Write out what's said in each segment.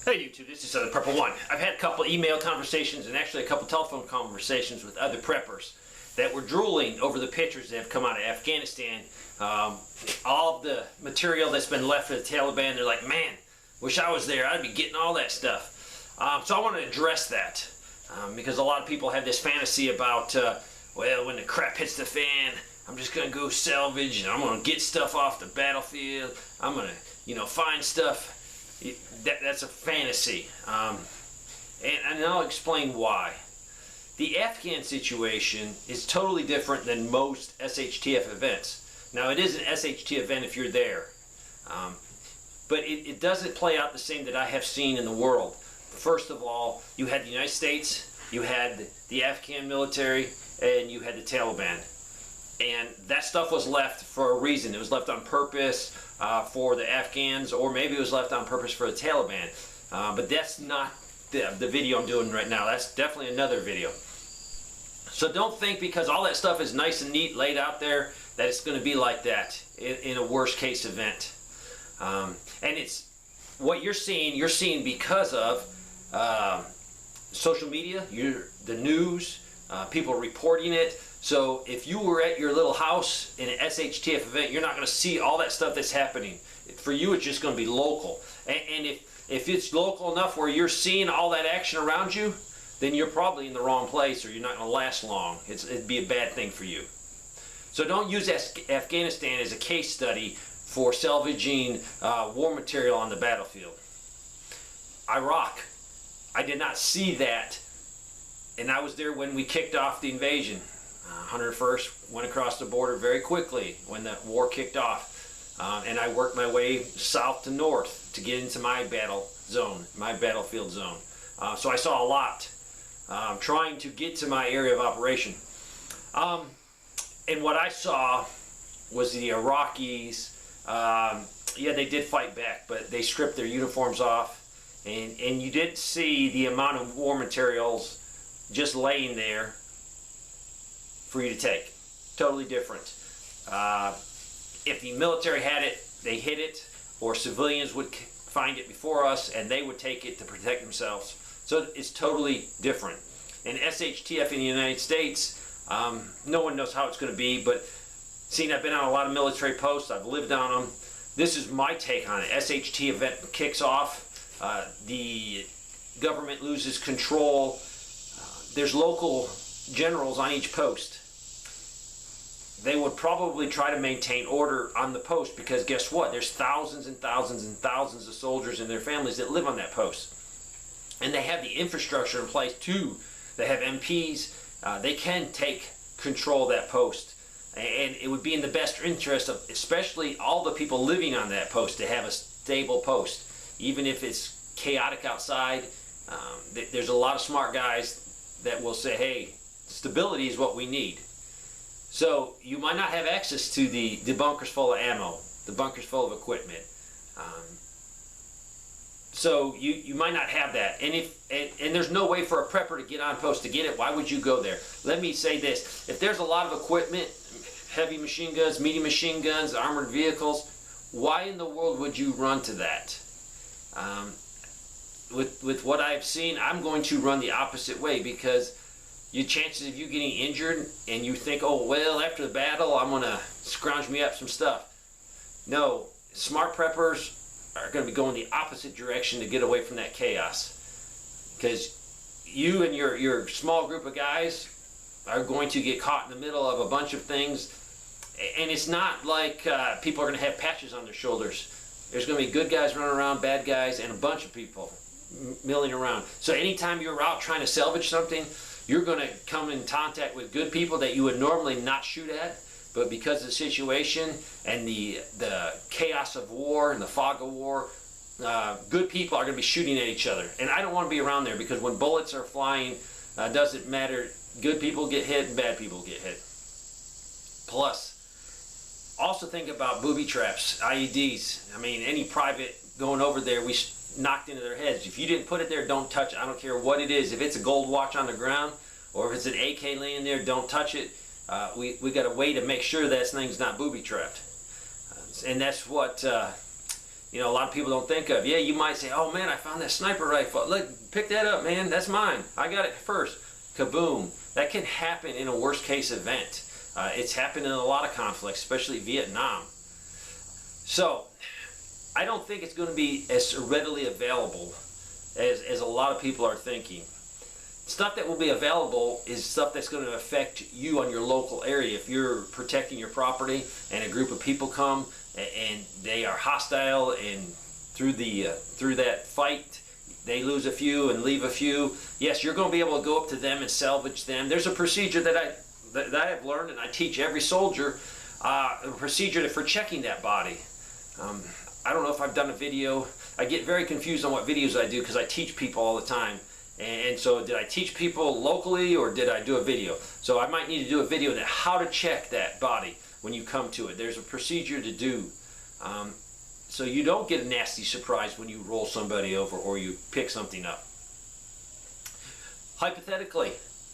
Hey YouTube, this is Prepper One. I've had a couple email conversations and actually a couple telephone conversations with other preppers that were drooling over the pictures that have come out of Afghanistan. All of the material that's been left for the Taliban, they're like, man, wish I was there. I'd be getting all that stuff. So I want to address that because a lot of people have this fantasy about, well, when the crap hits the fan, I'm just going to go salvage and I'm going to get stuff off the battlefield. I'm going to, find stuff. That's a fantasy, and I'll explain why. The Afghan situation is totally different than most SHTF events. Now, it is an SHT event if you're there, but it doesn't play out the same that I have seen in the world. First of all, you had the United States, you had the Afghan military, and you had the Taliban. And that stuff was left for a reason. It was left on purpose for the Afghans, or maybe it was left on purpose for the Taliban. But that's not the video I'm doing right now. That's definitely another video. So don't think because all that stuff is nice and neat laid out there that it's going to be like that in a worst case event. And it's what you're seeing because of social media, the news, people reporting it. So if you were at your little house in an SHTF event, you're not going to see all that stuff that's happening. For you, it's just going to be local. And if it's local enough where you're seeing all that action around you, then you're probably in the wrong place or you're not going to last long. It'd be a bad thing for you. So don't use Afghanistan as a case study for salvaging war material on the battlefield. Iraq, I did not see that. And I was there when we kicked off the invasion. 101st went across the border very quickly when the war kicked off, and I worked my way south to north to get into my battle zone, my battlefield zone. So I saw a lot trying to get to my area of operation. And what I saw was the Iraqis, yeah, they did fight back, but they stripped their uniforms off, and you did see the amount of war materials just laying there for you to take. Totally different. If the military had it, they hid it, or civilians would find it before us and they would take it to protect themselves. So it's totally different. And SHTF in the United States, no one knows how it's going to be, but seeing I've been on a lot of military posts, I've lived on them, this is my take on it. SHT event kicks off, the government loses control, there's local generals on each post. They would probably try to maintain order on the post because guess what? There's thousands and thousands and thousands of soldiers and their families that live on that post. And they have the infrastructure in place too. They have MPs. They can take control of that post. And it would be in the best interest of especially all the people living on that post to have a stable post. Even if it's chaotic outside, there's a lot of smart guys that will say, hey, stability is what we need. So you might not have access to the bunkers full of ammo, the bunkers full of equipment. So you might not have that. And there's no way for a prepper to get on post to get it. Why would you go there? Let me say this. If there's a lot of equipment, heavy machine guns, medium machine guns, armored vehicles, why in the world would you run to that? With what I've seen, I'm going to run the opposite way because your chances of you getting injured and you think, oh, well, after the battle, I'm going to scrounge me up some stuff. No, smart preppers are going to be going the opposite direction to get away from that chaos. Because you and your small group of guys are going to get caught in the middle of a bunch of things. And it's not like people are going to have patches on their shoulders. There's going to be good guys running around, bad guys, and a bunch of people milling around. So anytime you're out trying to salvage something, you're going to come in contact with good people that you would normally not shoot at, but because of the situation and the chaos of war and the fog of war, good people are going to be shooting at each other. And I don't want to be around there because when bullets are flying, doesn't matter. Good people get hit and bad people get hit. Plus, also think about booby traps, IEDs. I mean, any private going over there, we knocked into their heads. If you didn't put it there, don't touch it. I don't care what it is. If it's a gold watch on the ground or if it's an AK laying there, don't touch it. We got a way to make sure that thing's not booby trapped. And that's what you know, a lot of people don't think of. Yeah, you might say, oh man, I found that sniper rifle. Look, pick that up, man. That's mine. I got it first. Kaboom. That can happen in a worst case event. It's happened in a lot of conflicts, especially Vietnam. So, I don't think it's going to be as readily available as a lot of people are thinking. Stuff that will be available is stuff that's going to affect you on your local area. If you're protecting your property and a group of people come and they are hostile, and through that fight they lose a few and leave a few, yes, you're going to be able to go up to them and salvage them. There's a procedure that I have learned, and I teach every soldier a procedure for checking that body. I don't know if I've done a video. I get very confused on what videos I do because I teach people all the time. And so did I teach people locally or did I do a video? So I might need to do a video on how to check that body when you come to it. There's a procedure to do. So you don't get a nasty surprise when you roll somebody over or you pick something up. Hypothetically,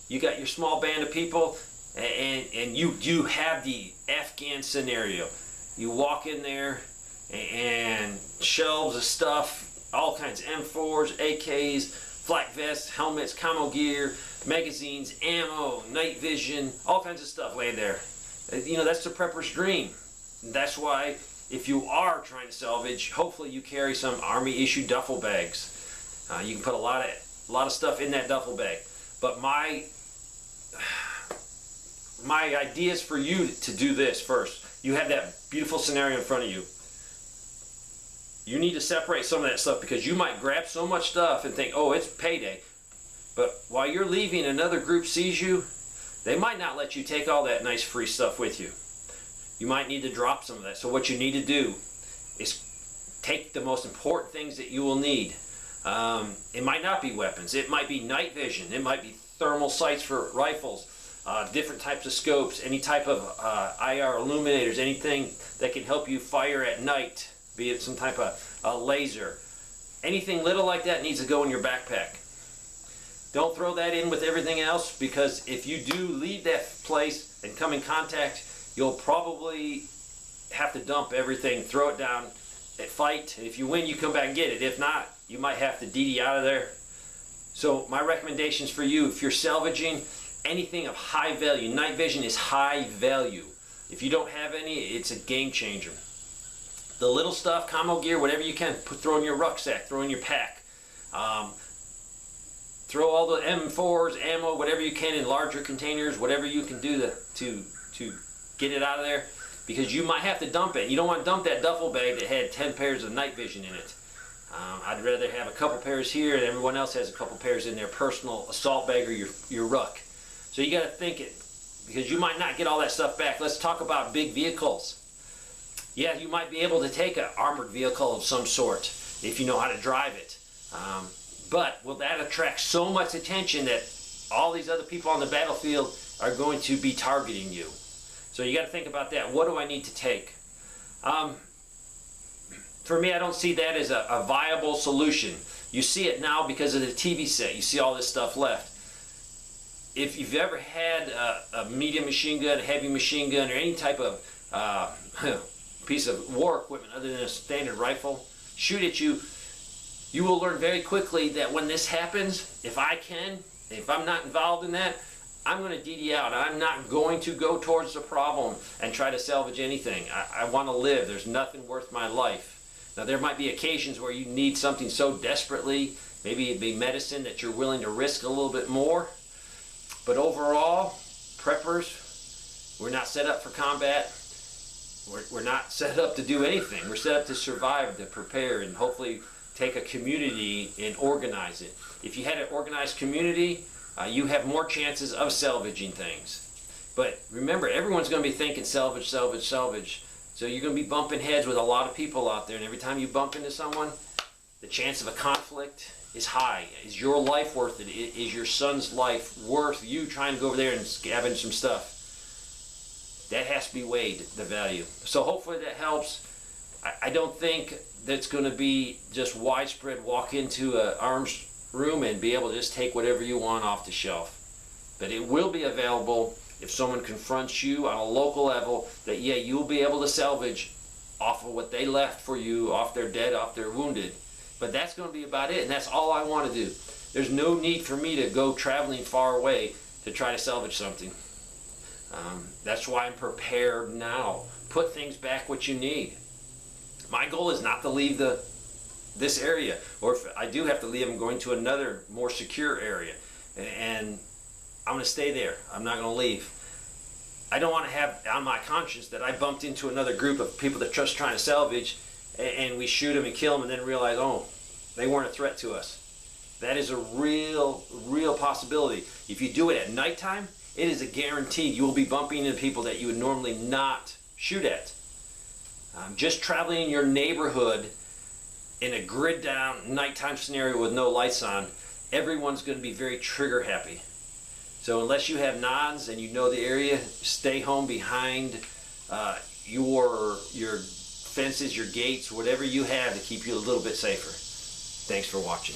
you got your small band of people and you have the Afghan scenario. You walk in there and shelves of stuff, all kinds of M4s, AKs, flak vests, helmets, camo gear, magazines, ammo, night vision, all kinds of stuff laid there. You know, that's the prepper's dream. That's why if you are trying to salvage, hopefully you carry some Army issued duffel bags. You can put a lot of stuff in that duffel bag. But my ideas for you to do this first. You have that beautiful scenario in front of you. You need to separate some of that stuff because you might grab so much stuff and think, oh, it's payday. But while you're leaving, another group sees you. They might not let you take all that nice free stuff with you. You might need to drop some of that. So what you need to do is take the most important things that you will need. It might not be weapons. It might be night vision. It might be thermal sights for rifles, different types of scopes, any type of IR illuminators, anything that can help you fire at night, be it some type of a laser. Anything little like that needs to go in your backpack. Don't throw that in with everything else, because if you do leave that place and come in contact, you'll probably have to dump everything, throw it down at fight. If you win, you come back and get it. If not, you might have to DD out of there. So my recommendations for you, if you're salvaging anything of high value, night vision is high value. If you don't have any, it's a game changer. The little stuff, camo gear, whatever you can, throw in your rucksack, throw in your pack. Throw all the M4s, ammo, whatever you can in larger containers, whatever you can do to get it out of there, because you might have to dump it. You don't want to dump that duffel bag that had 10 pairs of night vision in it. I'd rather have a couple pairs here and everyone else has a couple pairs in their personal assault bag or your ruck. So you got to think it, because you might not get all that stuff back. Let's talk about big vehicles. Yeah, you might be able to take an armored vehicle of some sort if you know how to drive it. But will that attract so much attention that all these other people on the battlefield are going to be targeting you? So you got to think about that. What do I need to take? For me, I don't see that as a viable solution. You see it now because of the TV set. You see all this stuff left. If you've ever had a medium machine gun, a heavy machine gun, or any type of piece of war equipment other than a standard rifle shoot at you, you will learn very quickly that when this happens, if I'm not involved in that, I'm going to DD out. I'm not going to go towards the problem and try to salvage anything. I want to live. There's nothing worth my life. Now, there might be occasions where you need something so desperately, maybe it'd be medicine, that you're willing to risk a little bit more. But overall, preppers, we're not set up for combat. We're not set up to do anything. We're set up to survive, to prepare, and hopefully take a community and organize it. If you had an organized community, you have more chances of salvaging things. But remember, everyone's going to be thinking salvage, salvage, salvage. So you're going to be bumping heads with a lot of people out there, and every time you bump into someone, the chance of a conflict is high. Is your life worth it? Is your son's life worth you trying to go over there and scavenge some stuff? That has to be weighed, the value. So hopefully that helps. I don't think that's going to be just widespread walk into an arms room and be able to just take whatever you want off the shelf. But it will be available if someone confronts you on a local level, that yeah, you'll be able to salvage off of what they left for you, off their dead, off their wounded. But that's going to be about it, and that's all I want to do. There's no need for me to go traveling far away to try to salvage something. That's why I'm prepared now. Put things back what you need. My goal is not to leave this area, or if I do have to leave, I'm going to another more secure area, and I'm going to stay there. I'm not going to leave. I don't want to have on my conscience that I bumped into another group of people that just trying to salvage, and we shoot them and kill them and then realize, oh, they weren't a threat to us. That is a real possibility. If you do it at nighttime, it is a guarantee you will be bumping into people that you would normally not shoot at. Just traveling in your neighborhood in a grid down nighttime scenario with no lights on, everyone's going to be very trigger happy. So unless you have nods and you know the area, stay home behind your fences, your gates, whatever you have to keep you a little bit safer. Thanks for watching.